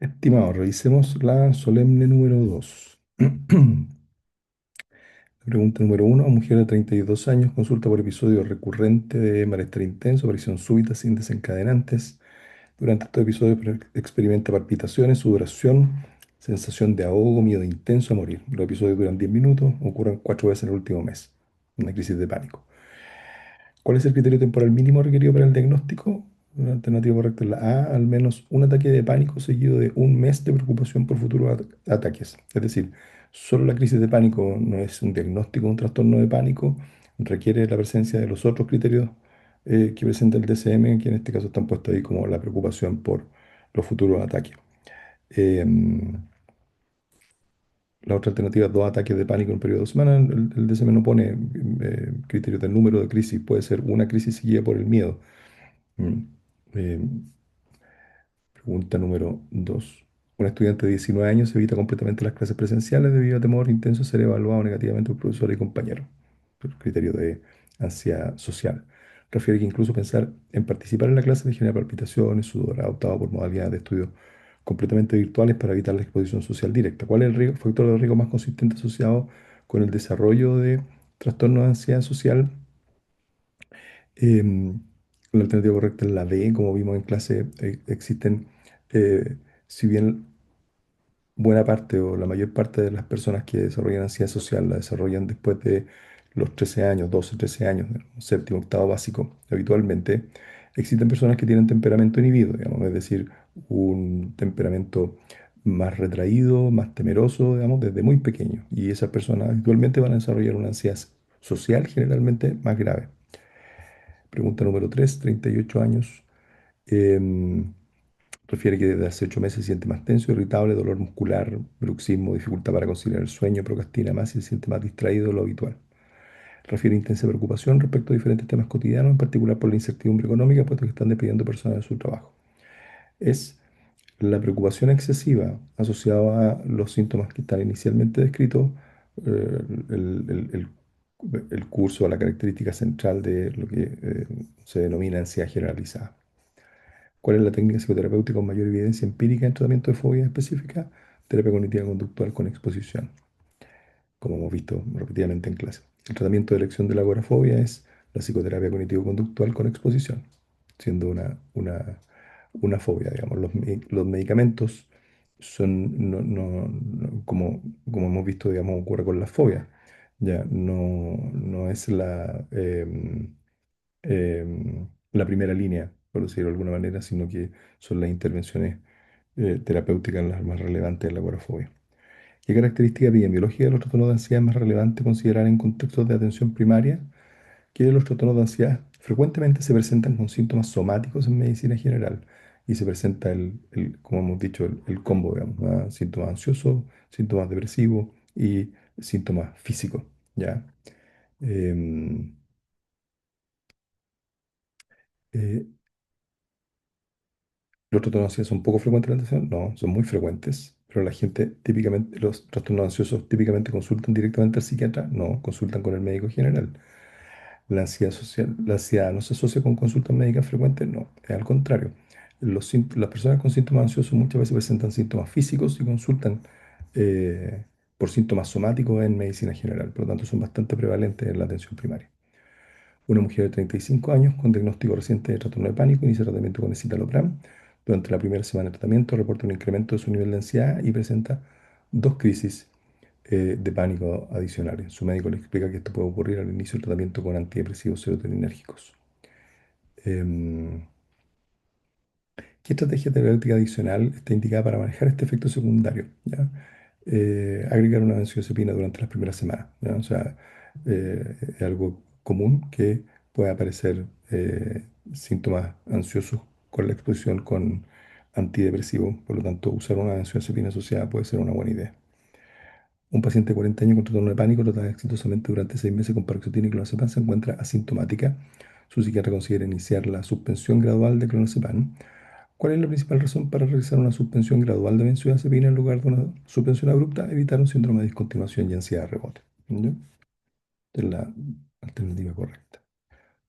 Estimado, revisemos la solemne número 2. Pregunta número 1. Mujer de 32 años consulta por episodio recurrente de malestar intenso, aparición súbita sin desencadenantes. Durante estos episodios experimenta palpitaciones, sudoración, sensación de ahogo, miedo intenso a morir. Los episodios duran 10 minutos, ocurren 4 veces en el último mes. Una crisis de pánico. ¿Cuál es el criterio temporal mínimo requerido para el diagnóstico? La alternativa correcta es la A, al menos un ataque de pánico seguido de un mes de preocupación por futuros ataques. Es decir, solo la crisis de pánico no es un diagnóstico de un trastorno de pánico, requiere la presencia de los otros criterios que presenta el DSM, que en este caso están puestos ahí como la preocupación por los futuros ataques. Em, la otra alternativa es dos ataques de pánico en un periodo de 2 semanas. El DSM no pone criterios del número de crisis, puede ser una crisis seguida por el miedo. Mm. Eh, Pregunta número 2. Un estudiante de 19 años evita completamente las clases presenciales debido a temor intenso a ser evaluado negativamente por profesores y compañeros. Por criterio de ansiedad social. Refiere que incluso pensar en participar en la clase le genera palpitaciones, sudor. Ha optado por modalidades de estudio completamente virtuales para evitar la exposición social directa. ¿Cuál es el factor de riesgo más consistente asociado con el desarrollo de trastornos de ansiedad social? Em, la alternativa correcta es la B, como vimos en clase, existen, eh, si bien buena parte o la mayor parte de las personas que desarrollan ansiedad social la desarrollan después de los 13 años, 12, 13 años, séptimo, octavo básico, habitualmente, existen personas que tienen temperamento inhibido, digamos, es decir, un temperamento más retraído, más temeroso, digamos, desde muy pequeño. Y esas personas habitualmente van a desarrollar una ansiedad social generalmente más grave. Pregunta número 3, 38 años. Em, Refiere que desde hace 8 meses se siente más tenso, irritable, dolor muscular, bruxismo, dificultad para conciliar el sueño, procrastina más y se siente más distraído de lo habitual. Refiere intensa preocupación respecto a diferentes temas cotidianos, en particular por la incertidumbre económica, puesto que están despidiendo personas de su trabajo. Es la preocupación excesiva asociada a los síntomas que están inicialmente descritos, el, el- el- el curso, a la característica central de lo que se denomina ansiedad generalizada. ¿Cuál es la técnica psicoterapéutica con mayor evidencia empírica en tratamiento de fobias específicas? Terapia cognitiva conductual con exposición, como hemos visto repetidamente en clase. El tratamiento de elección de la agorafobia es la psicoterapia cognitivo-conductual con exposición, siendo una fobia, digamos. Los medicamentos son, como hemos visto, digamos, ocurre con las fobias. Ya, no es la primera línea, por decirlo de alguna manera, sino que son las intervenciones terapéuticas las más relevantes de la agorafobia. ¿Qué característica epidemiológica de los trastornos de ansiedad es más relevante considerar en contextos de atención primaria? Que los trastornos de ansiedad frecuentemente se presentan con síntomas somáticos en medicina general y se presenta como hemos dicho, el combo, digamos, ¿ah? Síntomas ansiosos, síntomas depresivos y síntomas físicos, ¿ya? Em, eh, ¿Los trastornos de ansiedad son poco frecuentes en la atención? No, son muy frecuentes, pero la gente típicamente, los trastornos ansiosos típicamente consultan directamente al psiquiatra, no, consultan con el médico general. La ansiedad social, la ansiedad no se asocia con consultas médicas frecuentes, no, es al contrario. Las personas con síntomas ansiosos muchas veces presentan síntomas físicos y consultan por síntomas somáticos en medicina general, por lo tanto son bastante prevalentes en la atención primaria. Una mujer de 35 años con diagnóstico reciente de trastorno de pánico inicia tratamiento con escitalopram. Durante la primera semana de tratamiento reporta un incremento de su nivel de ansiedad y presenta dos crisis de pánico adicionales. Su médico le explica que esto puede ocurrir al inicio del tratamiento con antidepresivos serotoninérgicos. Em, ¿Qué estrategia terapéutica adicional está indicada para manejar este efecto secundario? ¿Ya? Agregar una benzodiazepina durante las primeras semanas, ¿ya? O sea, es algo común que pueda aparecer síntomas ansiosos con la exposición con antidepresivos, por lo tanto, usar una benzodiazepina asociada puede ser una buena idea. Un paciente de 40 años con trastorno de pánico tratada exitosamente durante 6 meses con paroxetina y clonazepam se encuentra asintomática. Su psiquiatra considera iniciar la suspensión gradual de clonazepam. ¿Cuál es la principal razón para realizar una suspensión gradual de benzodiazepina en lugar de una suspensión abrupta? Evitar un síndrome de discontinuación y ansiedad de rebote. ¿Ya? Esta es la alternativa correcta.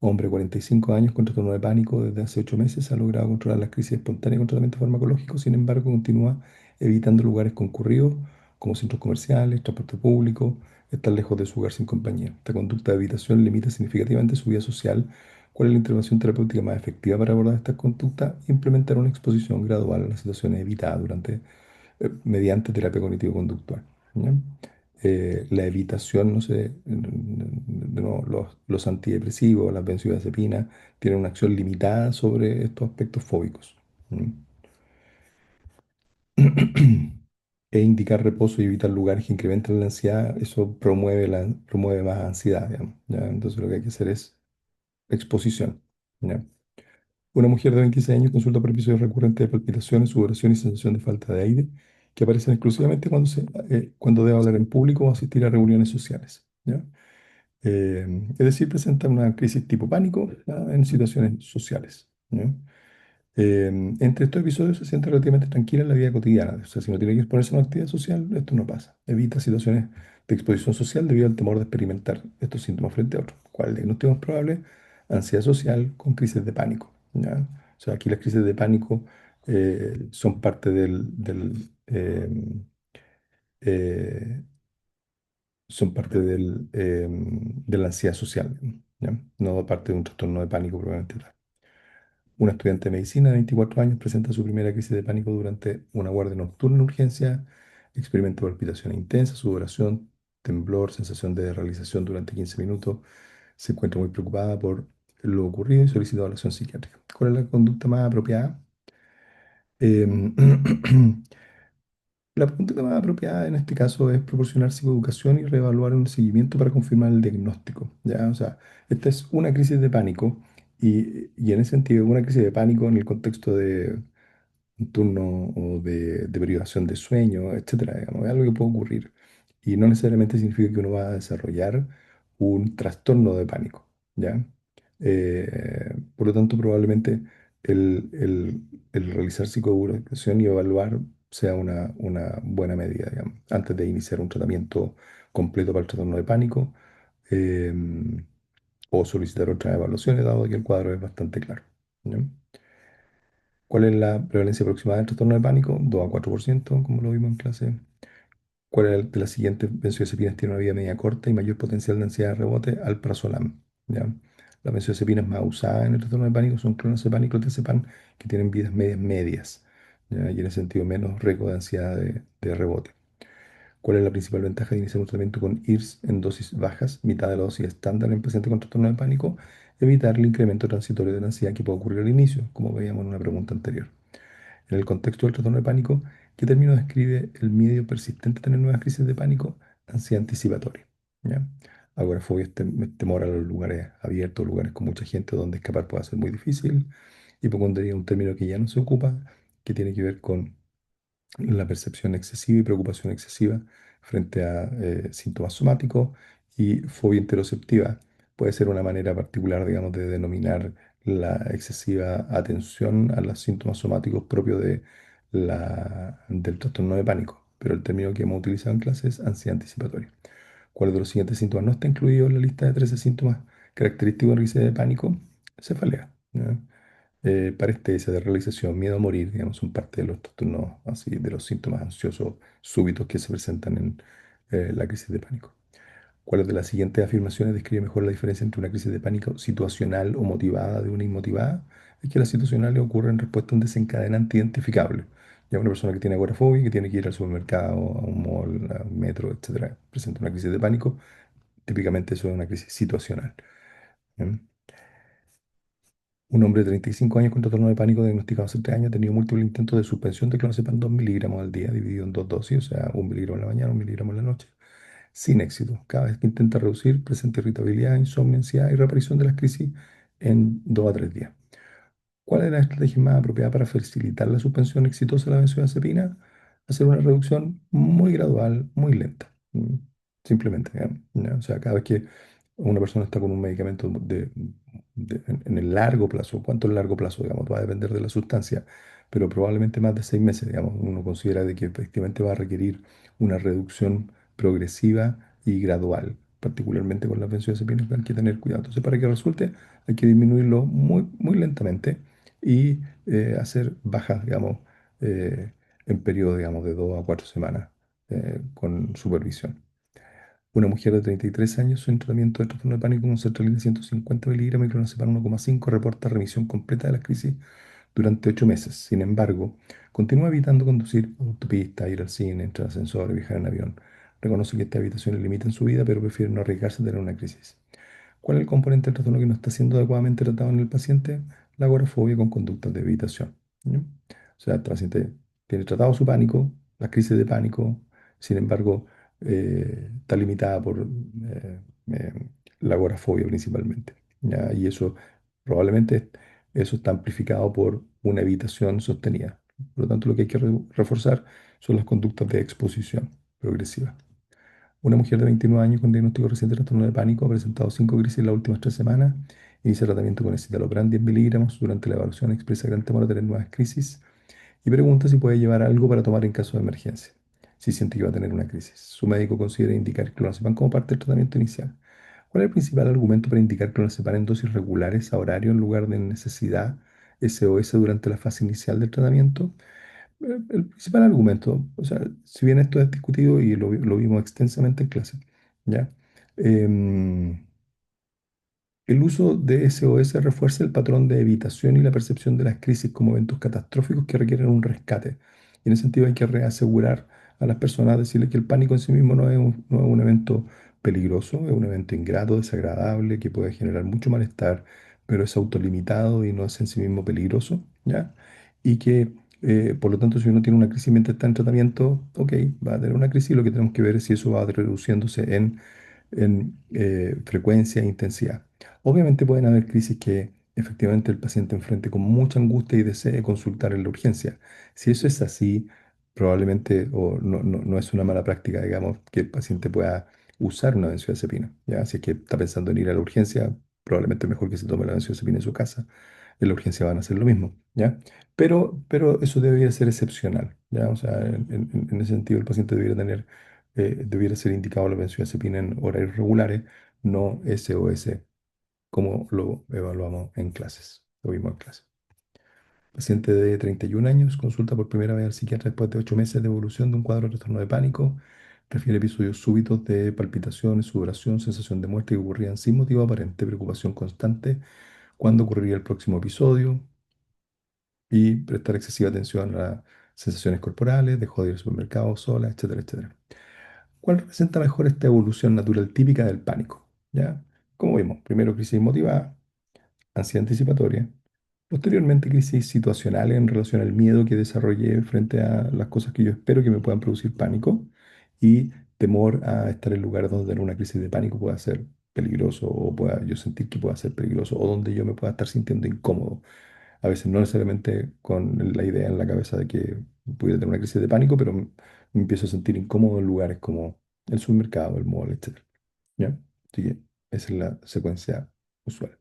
Hombre de 45 años con trastorno de pánico desde hace 8 meses ha logrado controlar las crisis espontáneas con tratamiento farmacológico, sin embargo continúa evitando lugares concurridos como centros comerciales, transporte público, estar lejos de su hogar sin compañía. Esta conducta de evitación limita significativamente su vida social. ¿Cuál es la intervención terapéutica más efectiva para abordar esta conducta? Implementar una exposición gradual a las situaciones evitadas mediante terapia cognitivo-conductual. ¿Ya? La evitación, no sé, no, los antidepresivos, las benzodiazepinas, tienen una acción limitada sobre estos aspectos fóbicos. ¿Mm? E indicar reposo y evitar lugares que incrementen la ansiedad, eso promueve más ansiedad, digamos, ¿ya? Entonces lo que hay que hacer es exposición. ¿Ya? Una mujer de 26 años consulta por episodios recurrentes de palpitaciones, sudoración y sensación de falta de aire, que aparecen exclusivamente cuando debe hablar en público o asistir a reuniones sociales. ¿Ya? Es decir, presenta una crisis tipo pánico, ¿ya? En situaciones sociales. ¿Ya? Entre estos episodios se siente relativamente tranquila en la vida cotidiana. O sea, si no tiene que exponerse a una actividad social, esto no pasa. Evita situaciones de exposición social debido al temor de experimentar estos síntomas frente a otros. ¿Cuál es el diagnóstico más probable? Ansiedad social con crisis de pánico. ¿Ya? O sea, aquí las crisis de pánico son parte eh, son parte de la ansiedad social, ¿ya? No parte de un trastorno de pánico probablemente. Una estudiante de medicina de 24 años presenta su primera crisis de pánico durante una guardia nocturna en urgencia. Experimenta palpitaciones intensas, sudoración, temblor, sensación de realización durante 15 minutos. Se encuentra muy preocupada por lo ocurrido y solicita evaluación psiquiátrica. ¿Cuál es la conducta más apropiada? Em, La conducta más apropiada en este caso es proporcionar psicoeducación y reevaluar un seguimiento para confirmar el diagnóstico, ¿ya? O sea, esta es una crisis de pánico y en ese sentido, una crisis de pánico en el contexto de un turno o de privación de sueño, etcétera, digamos, es algo que puede ocurrir. Y no necesariamente significa que uno va a desarrollar un trastorno de pánico, ¿ya? Por lo tanto, probablemente el realizar psicoeducación y evaluar sea una buena medida, digamos, antes de iniciar un tratamiento completo para el trastorno de pánico, eh, o solicitar otras evaluaciones, dado que el cuadro es bastante claro, ¿ya? ¿Cuál es la prevalencia aproximada del trastorno de pánico? 2 a 4%, como lo vimos en clase. ¿Cuál de las siguientes benzodiazepinas tiene una vida media corta y mayor potencial de ansiedad de rebote? Alprazolam. ¿Ya? Las benzodiazepinas más usadas en el trastorno de pánico son clonazepam y clonazepam, que tienen vidas medias, ¿ya? Y en ese sentido menos riesgo de ansiedad de rebote. ¿Cuál es la principal ventaja de iniciar un tratamiento con IRS en dosis bajas, mitad de la dosis estándar en pacientes con trastorno de pánico? Evitar el incremento transitorio de la ansiedad que puede ocurrir al inicio, como veíamos en una pregunta anterior. En el contexto del trastorno de pánico, ¿qué término describe el miedo persistente a tener nuevas crisis de pánico? Ansiedad anticipatoria. ¿Ya? Agorafobia es temor a los lugares abiertos, lugares con mucha gente donde escapar puede ser muy difícil. Hipocondría es un término que ya no se ocupa, que tiene que ver con la percepción excesiva y preocupación excesiva frente a síntomas somáticos. Y fobia interoceptiva puede ser una manera particular, digamos, de denominar la excesiva atención a los síntomas somáticos propios del trastorno de pánico. Pero el término que hemos utilizado en clase es ansiedad anticipatoria. ¿Cuál de los siguientes síntomas no está incluido en la lista de 13 síntomas característicos de crisis de pánico? Cefalea. ¿Ya? Parestesia, de realización, miedo a morir, digamos, son parte de los trastornos, así, de los síntomas ansiosos súbitos que se presentan en la crisis de pánico. ¿Cuáles de las siguientes afirmaciones describe mejor la diferencia entre una crisis de pánico situacional o motivada de una inmotivada? Es que las situacionales ocurren en respuesta a un desencadenante identificable. Ya una persona que tiene agorafobia, que tiene que ir al supermercado, a un mall, a un metro, etcétera, presenta una crisis de pánico, típicamente eso es una crisis situacional. ¿Ya? Un hombre de 35 años con trastorno de pánico diagnosticado hace 3 años ha tenido múltiples intentos de suspensión de clonazepam 2 miligramos al día, dividido en dos dosis, o sea, 1 miligramo en la mañana, 1 miligramo en la noche, sin éxito. Cada vez que intenta reducir, presenta irritabilidad, insomnio, ansiedad y reaparición de las crisis en 2 a 3 días. ¿Cuál es la estrategia más apropiada para facilitar la suspensión exitosa de la benzodiazepina? Hacer una reducción muy gradual, muy lenta. Simplemente, ¿ya? O sea, cada vez que una persona está con un medicamento en el largo plazo, ¿cuánto es el largo plazo? Digamos, va a depender de la sustancia, pero probablemente más de 6 meses, digamos, uno considera de que efectivamente va a requerir una reducción progresiva y gradual. particularmente con las benzodiazepinas, hay que tener cuidado. Entonces, para que resulte, hay que disminuirlo muy, muy lentamente y hacer bajas, digamos, eh, en periodo, digamos, de 2 a 4 semanas con supervisión. Una mujer de 33 años en tratamiento de trastorno de pánico con sertralina 150 miligramos y clonazepam 1,5 reporta remisión completa de las crisis durante 8 meses. Sin embargo, continúa evitando conducir autopista, ir al cine, entrar al ascensor, viajar en avión. Reconoce que estas habitaciones limitan su vida, pero prefiere no arriesgarse a tener una crisis. ¿Cuál es el componente del trastorno que no está siendo adecuadamente tratado en el paciente? La agorafobia con conductas de evitación. ¿Ya? O sea, el paciente tiene tratado su pánico, la crisis de pánico, sin embargo, está limitada por la agorafobia principalmente. ¿Ya? Y eso probablemente eso está amplificado por una evitación sostenida. Por lo tanto, lo que hay que reforzar son las conductas de exposición progresiva. Una mujer de 29 años con diagnóstico reciente de trastorno de pánico ha presentado 5 crisis en las últimas 3 semanas. Inicia tratamiento con escitalopram 10 miligramos. Durante la evaluación expresa gran temor a tener nuevas crisis y pregunta si puede llevar algo para tomar en caso de emergencia, si siente que va a tener una crisis. Su médico considera indicar clonazepam como parte del tratamiento inicial. ¿Cuál es el principal argumento para indicar clonazepam en dosis regulares a horario en lugar de necesidad SOS durante la fase inicial del tratamiento? El principal argumento, o sea, si bien esto es discutido y lo vimos extensamente en clase, ¿ya? Em, el uso de SOS refuerza el patrón de evitación y la percepción de las crisis como eventos catastróficos que requieren un rescate. Y en ese sentido hay que reasegurar a las personas, decirles que el pánico en sí mismo no es un evento peligroso, es un evento ingrato, desagradable, que puede generar mucho malestar, pero es autolimitado y no es en sí mismo peligroso, ¿ya? Y que, por lo tanto, si uno tiene una crisis mientras está en tratamiento, ok, va a tener una crisis, lo que tenemos que ver es si eso va reduciéndose en frecuencia e intensidad. Obviamente pueden haber crisis que efectivamente el paciente enfrente con mucha angustia y desee consultar en la urgencia. Si eso es así, probablemente o no es una mala práctica, digamos, que el paciente pueda usar una benzodiazepina. ¿Ya? Si es que está pensando en ir a la urgencia, probablemente es mejor que se tome la benzodiazepina en su casa. En la urgencia van a hacer lo mismo, ¿ya? Pero eso debería ser excepcional, ¿ya? O sea, en ese sentido el paciente debiera ser indicado la benzodiazepina en horarios regulares, no SOS como lo evaluamos en clases, lo vimos en clase. Paciente de 31 años consulta por primera vez al psiquiatra después de 8 meses de evolución de un cuadro de trastorno de pánico. Refiere episodios súbitos de palpitaciones, sudoración, sensación de muerte que ocurrían sin motivo aparente, preocupación constante, cuándo ocurriría el próximo episodio y prestar excesiva atención a las sensaciones corporales, dejó de ir al supermercado sola, etcétera, etcétera. ¿Cuál representa mejor esta evolución natural típica del pánico? ¿Ya? Como vimos, primero crisis motivada, ansiedad anticipatoria. Posteriormente, crisis situacionales en relación al miedo que desarrollé frente a las cosas que yo espero que me puedan producir pánico y temor a estar en lugares donde tener una crisis de pánico pueda ser peligroso o pueda yo sentir que pueda ser peligroso o donde yo me pueda estar sintiendo incómodo. A veces no necesariamente con la idea en la cabeza de que pudiera tener una crisis de pánico, pero me empiezo a sentir incómodo en lugares como el supermercado, el mall, etc. ¿Ya? Así que esa es la secuencia usual.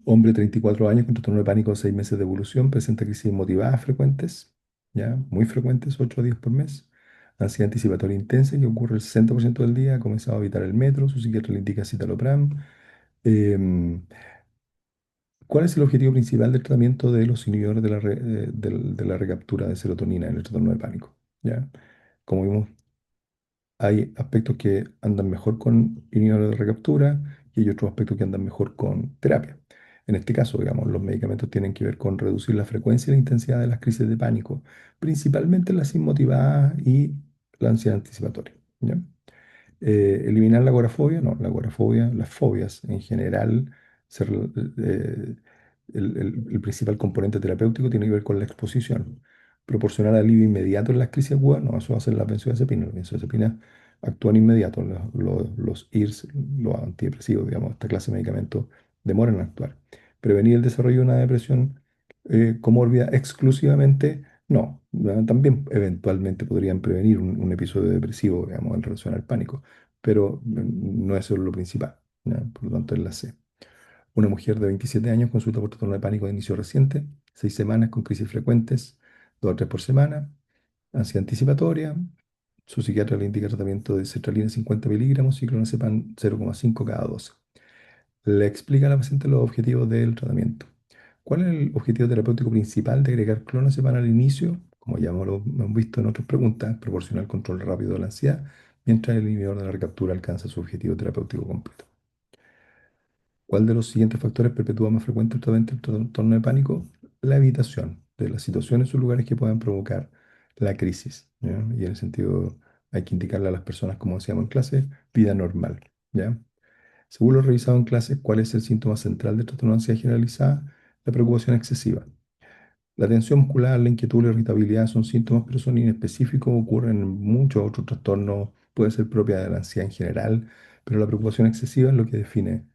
Hombre, 34 años con trastorno de pánico, 6 meses de evolución, presenta crisis motivadas frecuentes, ya, muy frecuentes, 8 días por mes. Ansiedad anticipatoria intensa que ocurre el 60% del día, ha comenzado a evitar el metro, su psiquiatra le indica citalopram. Em, ¿Cuál es el objetivo principal del tratamiento de los inhibidores de la recaptura de serotonina en el trastorno de pánico? ¿Ya? Como vimos, hay aspectos que andan mejor con inhibidores de recaptura y hay otros aspectos que andan mejor con terapia. En este caso, digamos, los medicamentos tienen que ver con reducir la frecuencia y la intensidad de las crisis de pánico, principalmente las inmotivadas y la ansiedad anticipatoria. ¿Ya? Eliminar la agorafobia, no, la agorafobia, las fobias en general, se rel- el principal componente terapéutico tiene que ver con la exposición. Proporcionar alivio inmediato en las crisis agudas, no, eso hacen las benzodiazepinas. Las benzodiazepinas actúan inmediato, los IRS, los antidepresivos, digamos, esta clase de medicamentos demoran en actuar. Prevenir el desarrollo de una depresión comórbida exclusivamente, no. También eventualmente podrían prevenir un episodio depresivo, digamos, en relación al pánico, pero no eso es lo principal, ¿ya? Por lo tanto, es la C. Una mujer de 27 años consulta por trastorno de pánico de inicio reciente, 6 semanas con crisis frecuentes, 2 a 3 por semana, ansiedad anticipatoria, Su psiquiatra le indica tratamiento de sertralina 50 miligramos y clonazepam 0,5 cada 12. Le explica a la paciente los objetivos del tratamiento. ¿Cuál es el objetivo terapéutico principal de agregar clonazepam al inicio? Como ya lo hemos visto en otras preguntas, proporcionar control rápido de la ansiedad, mientras el inhibidor de la recaptura alcanza su objetivo terapéutico completo. ¿Cuál de los siguientes factores perpetúa más frecuentemente el trastorno de pánico? La evitación de las situaciones o lugares que puedan provocar la crisis, ¿ya? Y en ese sentido hay que indicarle a las personas, como decíamos en clase, vida normal, ¿ya? Según lo revisado en clase, ¿cuál es el síntoma central del trastorno de ansiedad generalizada? La preocupación excesiva. La tensión muscular, la inquietud, la irritabilidad son síntomas, pero son inespecíficos, ocurren en muchos otros trastornos, puede ser propia de la ansiedad en general, pero la preocupación excesiva es lo que define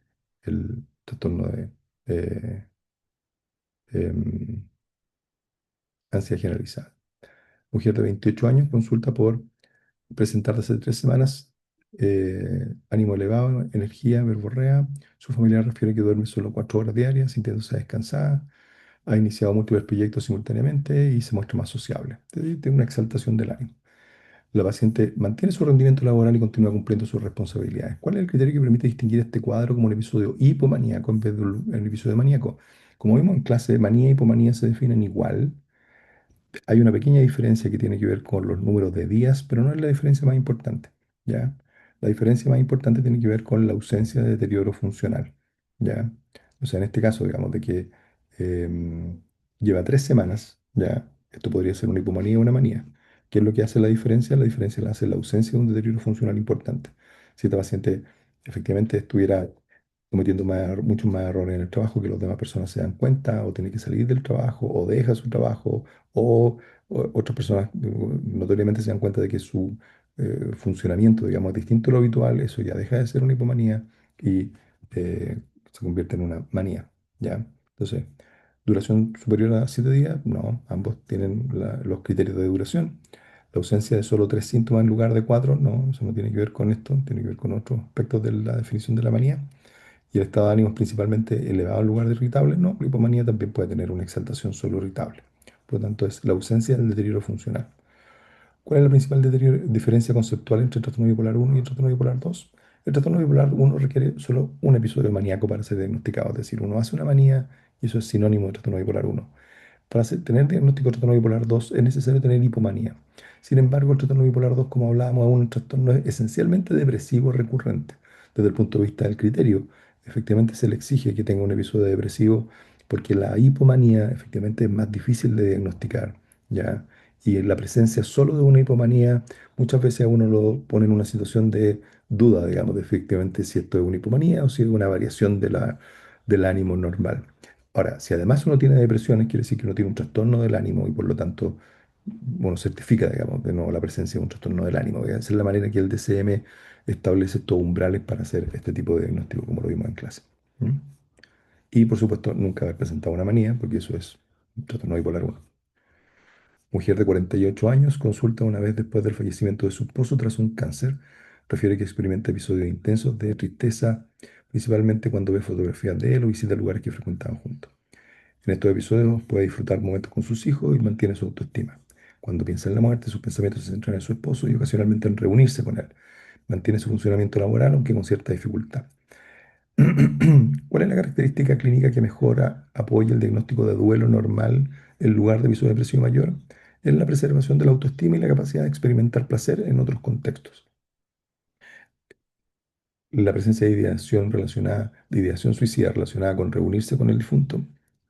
el trastorno de eh, em, ansiedad generalizada. Mujer de 28 años consulta por presentar desde 3 semanas, ánimo elevado, energía, verborrea. Su familiar refiere que duerme solo 4 horas diarias, sintiéndose descansada. Ha iniciado múltiples proyectos simultáneamente y se muestra más sociable. Tiene una exaltación del ánimo. La paciente mantiene su rendimiento laboral y continúa cumpliendo sus responsabilidades. ¿Cuál es el criterio que permite distinguir este cuadro como un episodio hipomaníaco en vez de un episodio maníaco? Como vimos en clase, manía y hipomanía se definen igual. Hay una pequeña diferencia que tiene que ver con los números de días, pero no es la diferencia más importante, ¿ya? La diferencia más importante tiene que ver con la ausencia de deterioro funcional, ¿ya? O sea, en este caso, digamos, de que em, lleva 3 semanas, ¿ya? Esto podría ser una hipomanía o una manía. ¿Qué es lo que hace la diferencia? La diferencia la hace la ausencia de un deterioro funcional importante. Si esta paciente efectivamente estuviera cometiendo muchos más errores en el trabajo que las demás personas se dan cuenta, o tiene que salir del trabajo, o deja su trabajo, o otras personas notoriamente se dan cuenta de que su funcionamiento, digamos, es distinto a lo habitual, eso ya deja de ser una hipomanía y se convierte en una manía, ¿ya? Entonces, duración superior a 7 días, no, ambos tienen los criterios de duración. La ausencia de solo 3 síntomas en lugar de 4, no, eso no tiene que ver con esto, tiene que ver con otros aspectos de la definición de la manía. Y el estado de ánimo es principalmente elevado en lugar de irritable, no, la hipomanía también puede tener una exaltación solo irritable. Por lo tanto, es la ausencia del deterioro funcional. ¿Cuál es la principal diferencia conceptual entre el trastorno bipolar 1 y el trastorno bipolar 2? El trastorno bipolar 1 requiere solo un episodio maníaco para ser diagnosticado, es decir, uno hace una manía y eso es sinónimo de trastorno bipolar 1. Para tener diagnóstico de trastorno bipolar 2 es necesario tener hipomanía. Sin embargo, el trastorno bipolar 2, como hablábamos, es un trastorno esencialmente depresivo recurrente. Desde el punto de vista del criterio, efectivamente se le exige que tenga un episodio depresivo porque la hipomanía efectivamente es más difícil de diagnosticar, ¿ya? Y en la presencia solo de una hipomanía, muchas veces a uno lo pone en una situación de duda, digamos, de efectivamente si esto es una hipomanía o si es una variación del ánimo normal. Ahora, si además uno tiene depresiones, quiere decir que uno tiene un trastorno del ánimo y por lo tanto, bueno, certifica, digamos, de nuevo la presencia de un trastorno del ánimo. Esa es la manera que el DCM establece estos umbrales para hacer este tipo de diagnóstico, como lo vimos en clase. ¿Mm? Y por supuesto, nunca haber presentado una manía, porque eso es un trastorno bipolar 1. Mujer de 48 años consulta una vez después del fallecimiento de su esposo tras un cáncer. Refiere que experimenta episodios intensos de tristeza, principalmente cuando ve fotografías de él o visita lugares que frecuentaban juntos. En estos episodios puede disfrutar momentos con sus hijos y mantiene su autoestima. Cuando piensa en la muerte, sus pensamientos se centran en su esposo y ocasionalmente en reunirse con él. Mantiene su funcionamiento laboral, aunque con cierta dificultad. ¿Cuál es la característica clínica que mejora, apoya el diagnóstico de duelo normal en lugar de episodio depresivo mayor? Es la preservación de la autoestima y la capacidad de experimentar placer en otros contextos. La presencia de ideación suicida relacionada con reunirse con el difunto,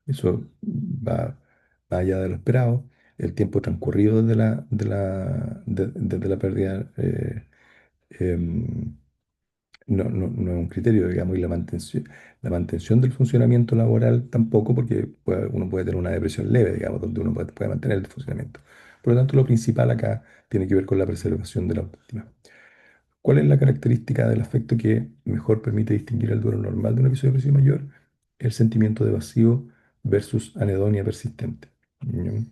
eso va más allá de lo esperado. El tiempo transcurrido desde la pérdida em, no es un criterio, digamos, y la mantención del funcionamiento laboral tampoco, porque uno puede tener una depresión leve, digamos, donde uno puede mantener el funcionamiento. Por lo tanto, lo principal acá tiene que ver con la preservación de la autoestima. ¿Cuál es la característica del afecto que mejor permite distinguir el duelo normal de un episodio depresivo mayor? El sentimiento de vacío versus anedonia persistente. ¿Mm?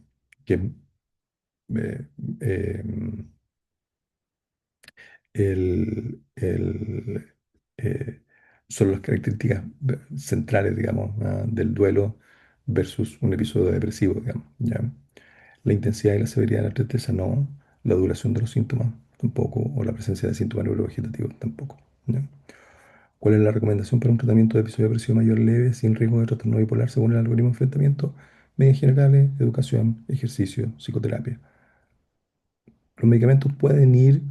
Que eh, eh, el, eh, son las características centrales, digamos, del duelo versus un episodio depresivo, digamos, ¿ya? La intensidad y la severidad de la tristeza, no. La duración de los síntomas, tampoco, o la presencia de síntomas neurovegetativos, tampoco. ¿Ya? ¿Cuál es la recomendación para un tratamiento de episodio depresivo mayor leve sin riesgo de trastorno bipolar según el algoritmo de enfrentamiento? Medidas generales, educación, ejercicio, psicoterapia. Los medicamentos pueden ir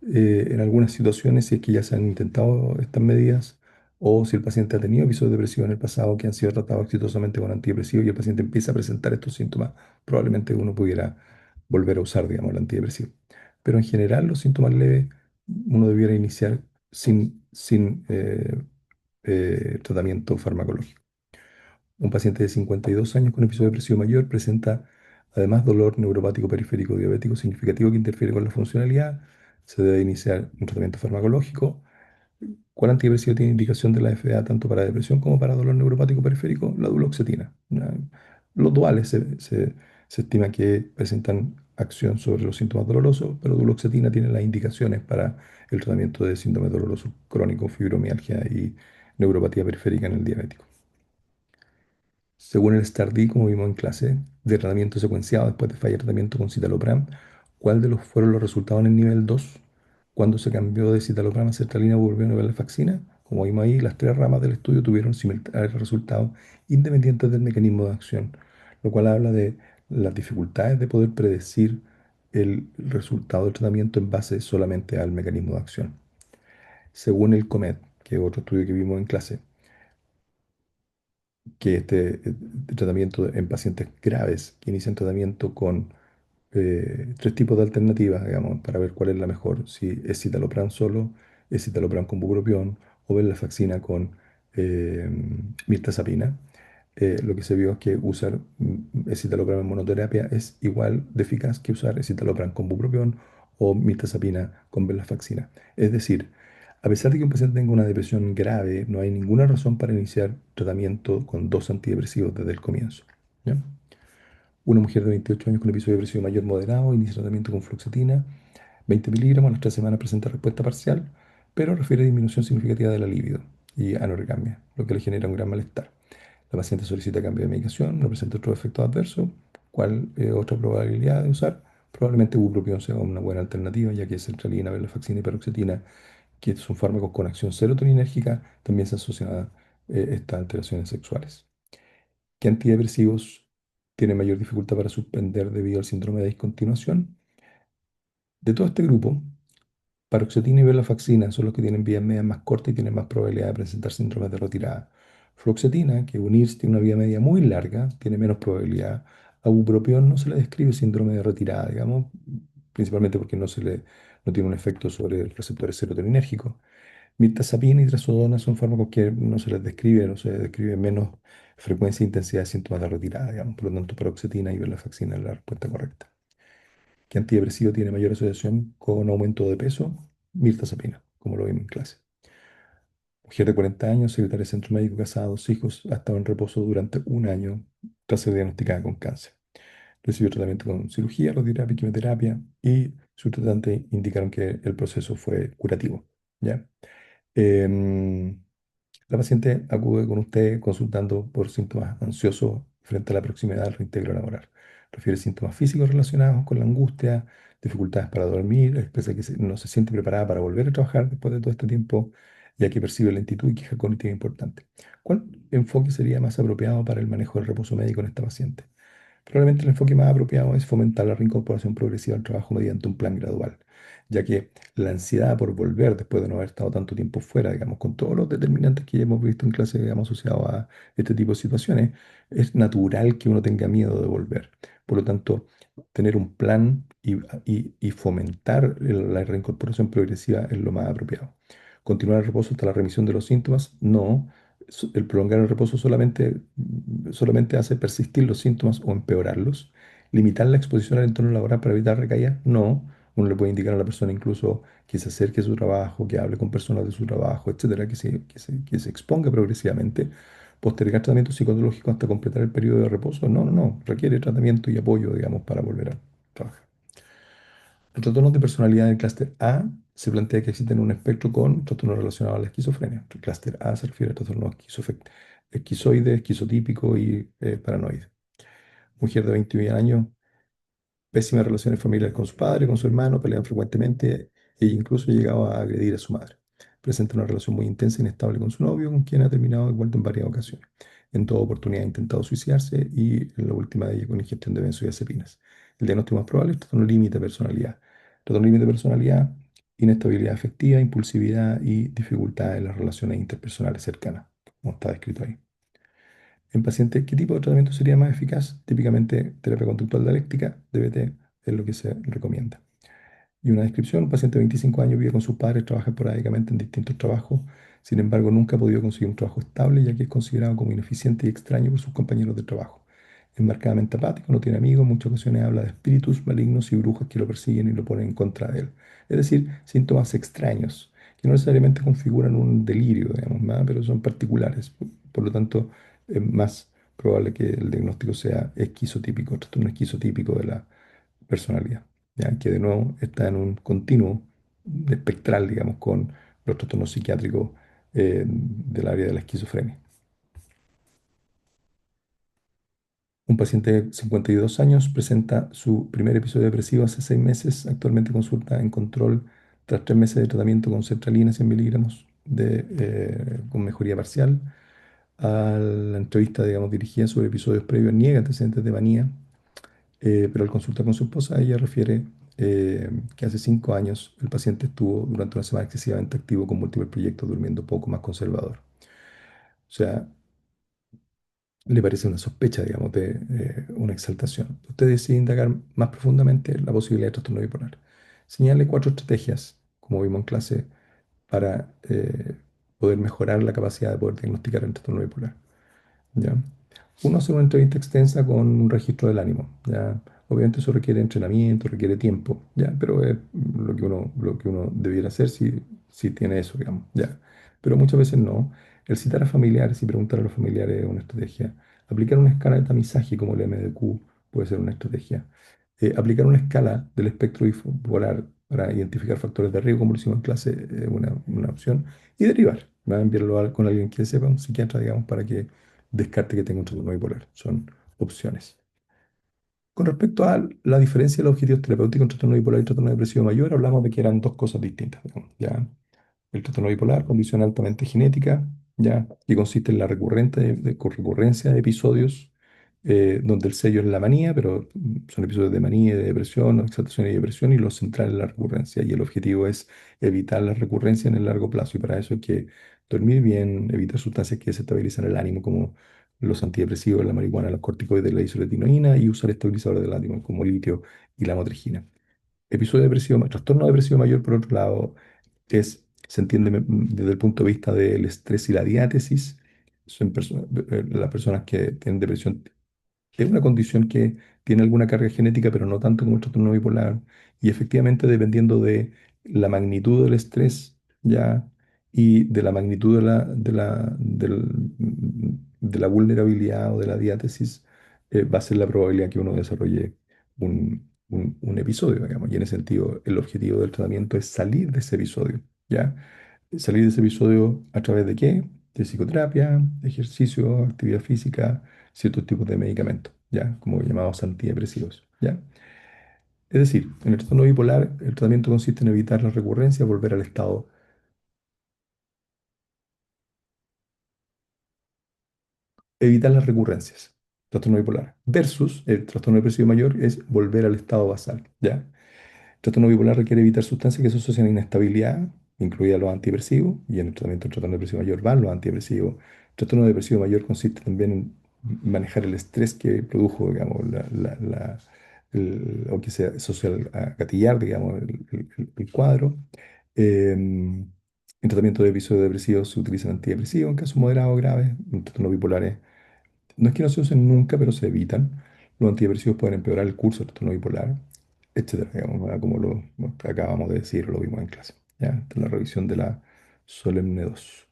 en algunas situaciones si es que ya se han intentado estas medidas o si el paciente ha tenido episodios depresivos en el pasado que han sido tratados exitosamente con antidepresivos y el paciente empieza a presentar estos síntomas, probablemente uno pudiera volver a usar, digamos, el antidepresivo. Pero en general los síntomas leves uno debiera iniciar sin tratamiento farmacológico. Un paciente de 52 años con episodio depresivo mayor presenta además dolor neuropático periférico diabético significativo que interfiere con la funcionalidad. Se debe iniciar un tratamiento farmacológico. ¿Cuál antidepresivo tiene indicación de la FDA tanto para depresión como para dolor neuropático periférico? La duloxetina. Los duales se estima que presentan acción sobre los síntomas dolorosos, pero duloxetina tiene las indicaciones para el tratamiento de síndrome doloroso crónico, fibromialgia y neuropatía periférica en el diabético. Según el STAR-D, como vimos en clase, de tratamiento secuenciado después de fallar tratamiento con citalopram, ¿cuál de los fueron los resultados en el nivel 2? Cuando se cambió de citalopram a sertralina, bupropión o venlafaxina, como vimos ahí, las tres ramas del estudio tuvieron similares resultados independientes del mecanismo de acción, lo cual habla de las dificultades de poder predecir el resultado del tratamiento en base solamente al mecanismo de acción. Según el COMET, que es otro estudio que vimos en clase, que tratamiento en pacientes graves que inician tratamiento con tres tipos de alternativas, digamos, para ver cuál es la mejor. Si es citalopram solo, es citalopram con bupropión o venlafaxina con eh, mirtazapina. Lo que se vio es que usar escitalopram en monoterapia es igual de eficaz que usar escitalopram con bupropión o mirtazapina con venlafaxina. Es decir, a pesar de que un paciente tenga una depresión grave, no hay ninguna razón para iniciar tratamiento con dos antidepresivos desde el comienzo. ¿Ya? Una mujer de 28 años con episodio depresivo mayor moderado inicia tratamiento con fluoxetina, 20 miligramos, a las 3 semanas presenta respuesta parcial, pero refiere a disminución significativa de la libido y anorgasmia, lo que le genera un gran malestar. La paciente solicita cambio de medicación, no presenta otros efectos adversos. ¿Cuál es otra probabilidad de usar? Probablemente bupropión sea una buena alternativa, ya que sertralina, venlafaxina y paroxetina, que son fármacos con acción serotoninérgica, también se asocian a estas alteraciones sexuales. ¿Qué antidepresivos tienen mayor dificultad para suspender debido al síndrome de discontinuación? De todo este grupo, paroxetina y venlafaxina son los que tienen vías medias más cortas y tienen más probabilidad de presentar síndromes de retirada. Fluoxetina, que unirse tiene una vía media muy larga, tiene menos probabilidad. A bupropión no se le describe síndrome de retirada, digamos, principalmente porque no tiene un efecto sobre el receptor serotoninérgico. Mirtazapina y trazodona son fármacos que no se les describe, no se les describe menos frecuencia e intensidad de síntomas de retirada, digamos. Por lo tanto, paroxetina y venlafaxina es la respuesta correcta. ¿Qué antidepresivo tiene mayor asociación con aumento de peso? Mirtazapina, como lo vimos en clase. Mujer de 40 años, secretaria de centro médico, casada, dos hijos, ha estado en reposo durante un año tras ser diagnosticada con cáncer. Recibió tratamiento con cirugía, radioterapia, quimioterapia y sus tratantes indicaron que el proceso fue curativo. ¿Ya? Em, la paciente acude con usted consultando por síntomas ansiosos frente a la proximidad al reintegro laboral. Refiere síntomas físicos relacionados con la angustia, dificultades para dormir, expresa que no se siente preparada para volver a trabajar después de todo este tiempo, ya que percibe lentitud y queja cognitiva importante. ¿Cuál enfoque sería más apropiado para el manejo del reposo médico en esta paciente? Probablemente el enfoque más apropiado es fomentar la reincorporación progresiva al trabajo mediante un plan gradual, ya que la ansiedad por volver después de no haber estado tanto tiempo fuera, digamos, con todos los determinantes que ya hemos visto en clase, digamos, asociados a este tipo de situaciones, es natural que uno tenga miedo de volver. Por lo tanto, tener un plan y fomentar la reincorporación progresiva es lo más apropiado. Continuar el reposo hasta la remisión de los síntomas, no. El prolongar el reposo solamente hace persistir los síntomas o empeorarlos. Limitar la exposición al entorno laboral para evitar recaídas, no. Uno le puede indicar a la persona incluso que se acerque a su trabajo, que hable con personas de su trabajo, etcétera, que se exponga progresivamente. Postergar tratamiento psicológico hasta completar el periodo de reposo, no, no, no. Requiere tratamiento y apoyo, digamos, para volver a trabajar. Los trastornos de personalidad del clúster A se plantea que existen un espectro con trastornos relacionados a la esquizofrenia. El clúster A se refiere a trastornos esquizoide, esquizotípico y paranoide. Mujer de 21 años pésimas relaciones familiares con su padre, con su hermano, pelean frecuentemente e incluso llegaba a agredir a su madre. Presenta una relación muy intensa e inestable con su novio, con quien ha terminado de vuelta en varias ocasiones. En toda oportunidad ha intentado suicidarse y en la última de ellas con ingestión de benzodiazepinas. El diagnóstico más probable es trastorno límite de personalidad. Trastorno límite de personalidad, inestabilidad afectiva, impulsividad y dificultad en las relaciones interpersonales cercanas, como está descrito ahí. En pacientes, ¿qué tipo de tratamiento sería más eficaz? Típicamente terapia conductual dialéctica, DBT, es lo que se recomienda. Y una descripción, un paciente de 25 años vive con sus padres, trabaja esporádicamente en distintos trabajos, sin embargo nunca ha podido conseguir un trabajo estable ya que es considerado como ineficiente y extraño por sus compañeros de trabajo. Es marcadamente apático, no tiene amigos, en muchas ocasiones habla de espíritus malignos y brujas que lo persiguen y lo ponen en contra de él. Es decir, síntomas extraños, que no necesariamente configuran un delirio, digamos, ¿no? Pero son particulares. Por lo tanto, es más probable que el diagnóstico sea esquizotípico, trastorno esquizotípico de la personalidad, ¿ya? Que de nuevo está en un continuo espectral, digamos, con los trastornos psiquiátricos del área de la esquizofrenia. Un paciente de 52 años presenta su primer episodio depresivo hace 6 meses. Actualmente consulta en control tras 3 meses de tratamiento con sertralina 100 miligramos con mejoría parcial. A la entrevista, digamos, dirigida sobre episodios previos, niega antecedentes de manía, pero al consultar con su esposa, ella refiere que hace 5 años el paciente estuvo durante una semana excesivamente activo con múltiples proyectos, durmiendo poco, más conservador. O sea, le parece una sospecha, digamos, de una exaltación. Usted decide indagar más profundamente la posibilidad de trastorno bipolar. Señale 4 estrategias, como vimos en clase, para poder mejorar la capacidad de poder diagnosticar el trastorno bipolar. ¿Ya? Uno hace una entrevista extensa con un registro del ánimo, ¿ya? Obviamente eso requiere entrenamiento, requiere tiempo, ¿ya? Pero es lo que uno debiera hacer si tiene eso, digamos, ¿ya? Pero muchas veces no. El citar a familiares y preguntar a los familiares es una estrategia. Aplicar una escala de tamizaje como el MDQ puede ser una estrategia. Aplicar una escala del espectro bipolar para identificar factores de riesgo, como lo hicimos en clase, es una opción. Y derivar, ¿va? Enviarlo con alguien que sepa, un psiquiatra, digamos, para que descarte que tenga un trastorno bipolar. Son opciones. Con respecto a la diferencia de los objetivos terapéuticos entre trastorno bipolar y trastorno depresivo mayor, hablamos de que eran dos cosas distintas, digamos, ¿ya? El trastorno bipolar, condición altamente genética, ya, que consiste en la recurrencia de episodios donde el sello es la manía, pero son episodios de manía, de depresión, o exaltación y depresión, y lo central es la recurrencia. Y el objetivo es evitar la recurrencia en el largo plazo. Y para eso hay que dormir bien, evitar sustancias que desestabilizan el ánimo, como los antidepresivos, la marihuana, los corticoides, la isoletinoína, y usar estabilizadores del ánimo, como el litio y la motrigina. Episodio depresivo, trastorno depresivo mayor, por otro lado, se entiende desde el punto de vista del estrés y la diátesis. Son las personas que tienen depresión es una condición que tiene alguna carga genética, pero no tanto como el trastorno bipolar. Y efectivamente, dependiendo de la magnitud del estrés, ya, y de la magnitud de la vulnerabilidad o de la diátesis, va a ser la probabilidad que uno desarrolle un episodio, digamos. Y en ese sentido, el objetivo del tratamiento es salir de ese episodio, ¿ya? Salir de ese episodio a través de qué? De psicoterapia, ejercicio, actividad física, ciertos tipos de medicamentos, ¿ya? Como llamados antidepresivos, ¿ya? Es decir, en el trastorno bipolar, el tratamiento consiste en evitar la recurrencia, volver al estado, evitar las recurrencias, trastorno bipolar, versus el trastorno depresivo mayor es volver al estado basal, ¿ya? Trastorno bipolar requiere evitar sustancias que se asocian a inestabilidad, incluida los antidepresivos, y en el tratamiento del trastorno depresivo mayor van los antidepresivos. El trastorno depresivo mayor consiste también en manejar el estrés que produjo, digamos, o que se asocia a gatillar, digamos, el cuadro. En tratamiento de episodios depresivos se utilizan antidepresivos en casos moderados o graves. En trastornos bipolares no es que no se usen nunca, pero se evitan. Los antidepresivos pueden empeorar el curso del trastorno bipolar, etcétera, digamos, ¿verdad? Como lo acabamos de decir, lo vimos en clase. ¿Ya? Esta es la revisión de la Solemne 2.